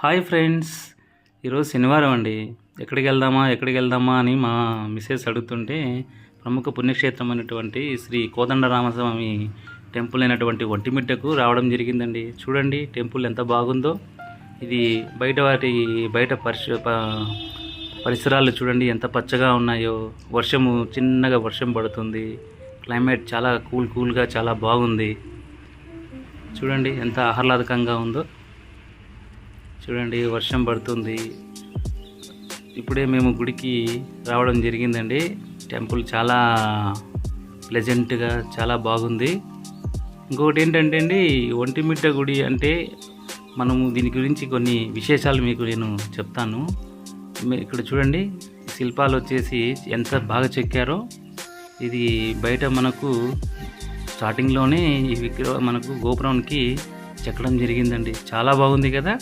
Hi friends, ఈరోజు శనివారం అండి. ఎక్కడికి వెళ్దామా అని మా మిసెస్ అడుగుతుంటే ప్రముఖ పుణ్యక్షేత్రం అయినటువంటి శ్రీ కోదండరామస్వామి టెంపుల్ అయినటువంటి ఒంటిమిట్టకు రావడం జరిగిందండి. చూడండి టెంపుల్ ఎంత బాగుందో. ఇది బయట పరిసరాలు చూడండి ఎంత పచ్చగా ఉన్నాయో. చిన్నగా వర్షం పడుతుంది. క్లైమేట్ చాలా కూల్గా చాలా బాగుంది. చూడండి ఎంత ఆహ్లాదకంగా ఉందో. చూడండి వర్షం పడుతుంది. ఇప్పుడే మేము గుడికి రావడం జరిగిందండి. టెంపుల్ చాలా ప్లెజెంట్గా చాలా బాగుంది. ఇంకొకటి ఏంటంటే అండి, ఒంటిమిట్ట గుడి అంటే మనము దీని గురించి కొన్ని విశేషాలు మీకు నేను చెప్తాను. ఇక్కడ చూడండి శిల్పాలు వచ్చేసి ఎంత బాగా చెక్కారో. ఇది బయట మనకు స్టార్టింగ్లోనే మనకు గోపురానికి చెక్కడం జరిగిందండి. చాలా బాగుంది కదా.